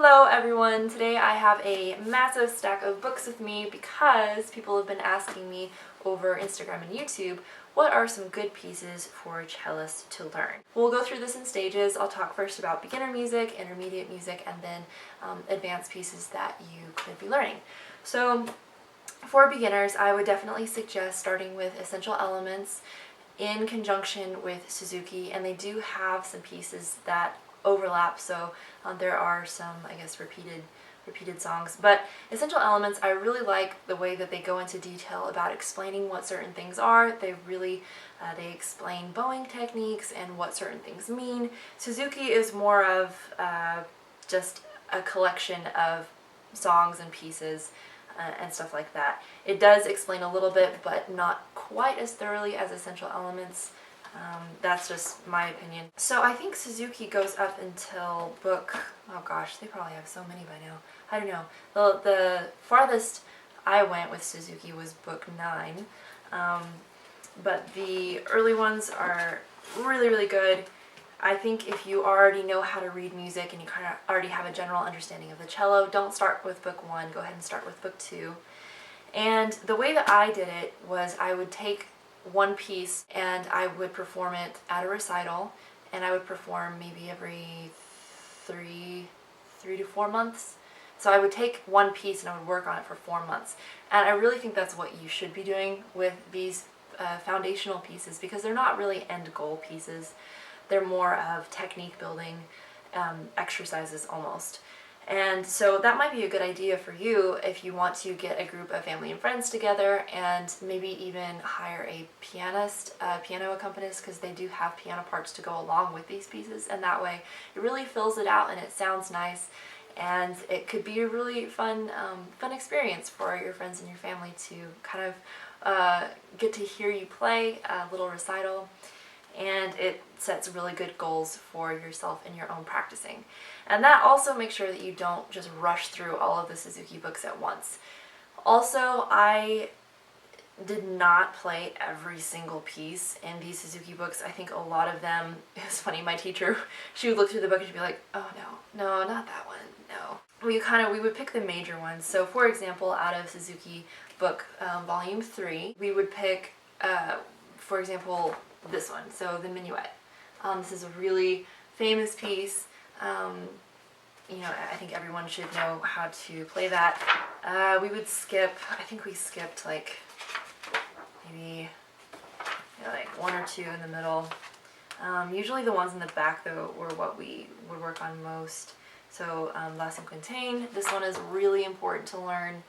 Hello everyone! Today I have a massive stack of books with me because people have been asking me over Instagram and YouTube what are some good pieces for cellists to learn. We'll go through this in stages. I'll talk first about beginner music, intermediate music, and then advanced pieces that you could be learning. So for beginners, I would definitely suggest starting with Essential Elements in conjunction with Suzuki, and they do have some pieces that overlap, so there are some, I guess, repeated songs. But Essential Elements, I really like the way that they go into detail about explaining what certain things are. They really they explain bowing techniques and what certain things mean. Suzuki is more of just a collection of songs and pieces and stuff like that. It does explain a little bit, but not quite as thoroughly as Essential Elements. That's just my opinion. So I think Suzuki goes up until book, oh gosh, they probably have so many by now. I don't know. The farthest I went with Suzuki was book 9. But the early ones are really, really good. I think if you already know how to read music and you kind of already have a general understanding of the cello, don't start with book 1, go ahead and start with book 2. And the way that I did it was I would take one piece and I would perform it at a recital, and I would perform maybe every three to 4 months. So I would take one piece and I would work on it for 4 months. And I really think that's what you should be doing with these foundational pieces, because they're not really end goal pieces. They're more of technique building exercises almost. And so that might be a good idea for you if you want to get a group of family and friends together and maybe even hire a pianist, piano accompanist, because they do have piano parts to go along with these pieces, and that way it really fills it out and it sounds nice, and it could be a really fun experience for your friends and your family to kind of get to hear you play a little recital. And it sets really good goals for yourself in your own practicing. And that also makes sure that you don't just rush through all of the Suzuki books at once. Also, I did not play every single piece in these Suzuki books. I think a lot of them, it's funny, my teacher, she would look through the book and she'd be like, oh no, not that one, no. We would pick the major ones. So for example, out of Suzuki book volume 3, we would pick, for example, this one, so the Minuet. This is a really famous piece. I think everyone should know how to play that. We would skip, I think we skipped like maybe like 1 or 2 in the middle. Usually the ones in the back though were what we would work on most. So La Cinquantaine, this one is really important to learn.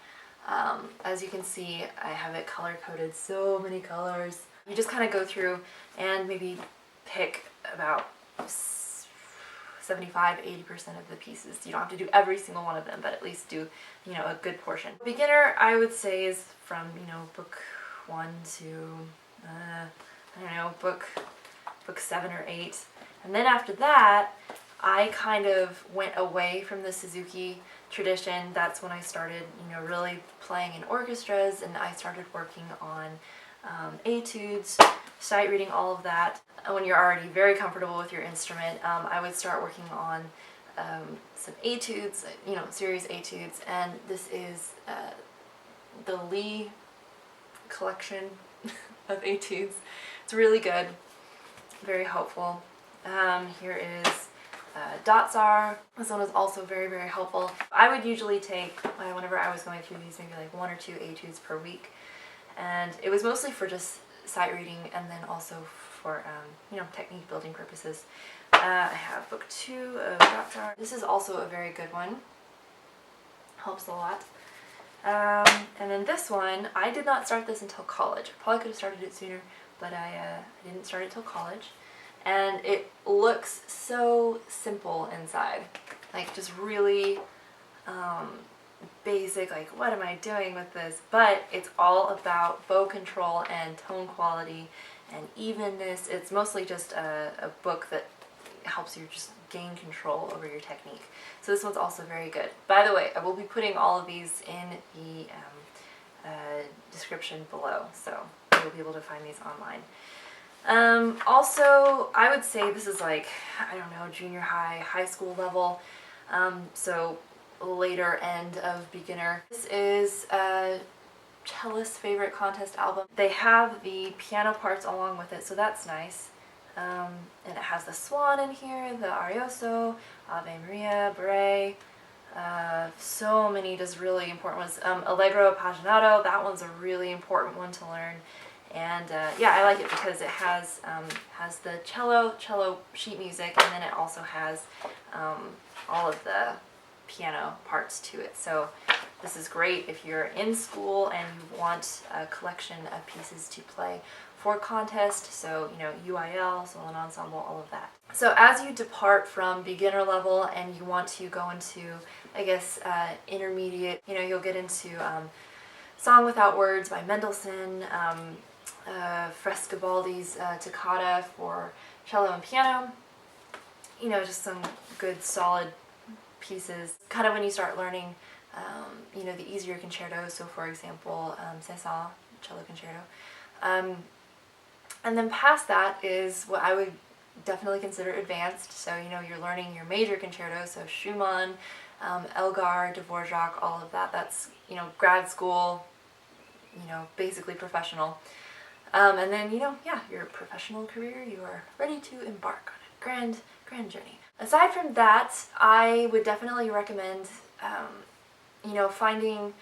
As you can see, I have it color coded, so many colors. You just kind of go through and maybe pick about 75–80% of the pieces. You don't have to do every single one of them, but at least do, a good portion. Beginner, I would say, is from, book 1 to, book 7 or 8. And then after that, I kind of went away from the Suzuki tradition. That's when I started, really playing in orchestras, and I started working on etudes, sight reading, all of that. When you're already very comfortable with your instrument, I would start working on some etudes, series etudes, and this is the Lee collection of etudes. It's really good, very helpful. Here is Dotsar. This one is also very, very helpful. I would usually take, whenever I was going through these, maybe like 1 or 2 etudes per week. And it was mostly for just sight reading and then also for, technique building purposes. I have book 2 of Dotsar. This is also a very good one. Helps a lot. And then this one, I did not start this until college. I probably could have started it sooner, but I didn't start it till college. And it looks so simple inside. Like, just really basic, like, what am I doing with this? But it's all about bow control and tone quality and evenness. It's mostly just a book that helps you just gain control over your technique. So this one's also very good. By the way, I will be putting all of these in the description below, so you'll be able to find these online. Also, I would say this is like, junior high, high school level. So later end of beginner. This is a cellist's favorite contest album. They have the piano parts along with it, so that's nice. And it has the Swan in here, the Arioso, Ave Maria, Bere, so many just really important ones. Allegro Paginato, that one's a really important one to learn. And yeah, I like it because it has the cello sheet music, and then it also has all of the piano parts to it. So this is great if you're in school and you want a collection of pieces to play for contest, so you know, UIL, solo and ensemble, all of that. So as you depart from beginner level and you want to go into, I guess, intermediate, you know, you'll get into Song Without Words by Mendelssohn, Frescobaldi's Toccata for cello and piano, you know, just some good solid pieces. Kind of when you start learning, you know, the easier concertos, so for example, Saint-Saëns cello concerto. And then past that is what I would definitely consider advanced. So, you know, you're learning your major concertos, so Schumann, Elgar, Dvorak, all of that. That's, you know, grad school, you know, basically professional. And then, you know, yeah, your professional career, you are ready to embark on a grand journey. Aside from that, I would definitely recommend, you know, finding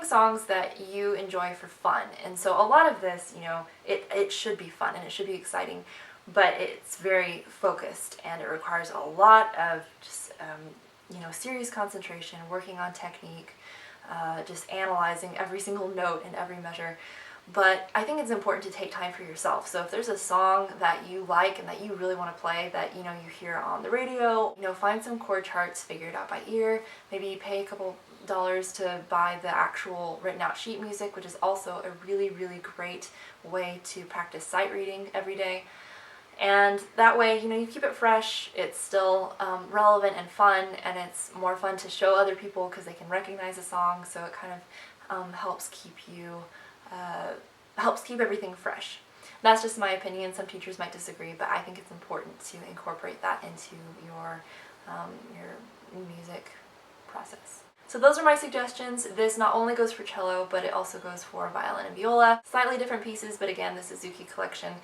songs that you enjoy for fun. And so a lot of this, you know, it should be fun and it should be exciting, but it's very focused and it requires a lot of just, you know, serious concentration, working on technique, just analyzing every single note and every measure. But I think it's important to take time for yourself. So if there's a song that you like and that you really want to play that, you know, you hear on the radio, you know, find some chord charts, figure it out by ear, maybe pay a couple dollars to buy the actual written out sheet music, which is also a really, really great way to practice sight reading every day. And that way, you know, you keep it fresh, it's still relevant and fun, and it's more fun to show other people because they can recognize a song, so it kind of helps keep everything fresh. That's just my opinion. Some teachers might disagree, but I think it's important to incorporate that into your music process. So those are my suggestions. This not only goes for cello, but it also goes for violin and viola. Slightly different pieces, but again, the Suzuki collection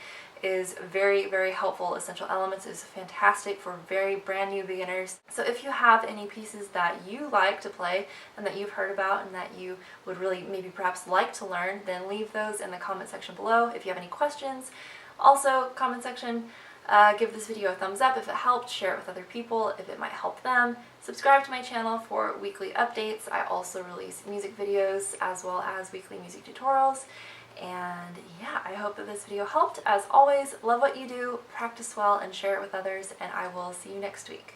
is very, very helpful. Essential Elements is fantastic for very brand new beginners. So if you have any pieces that you like to play and that you've heard about and that you would really maybe perhaps like to learn, then leave those in the comment section below. If you have any questions, also comment section. Give this video a thumbs up if it helped, share it with other people if it might help them. Subscribe to my channel for weekly updates. I also release music videos as well as weekly music tutorials. And yeah, I hope that this video helped. As always, love what you do, practice well, and share it with others, and I will see you next week.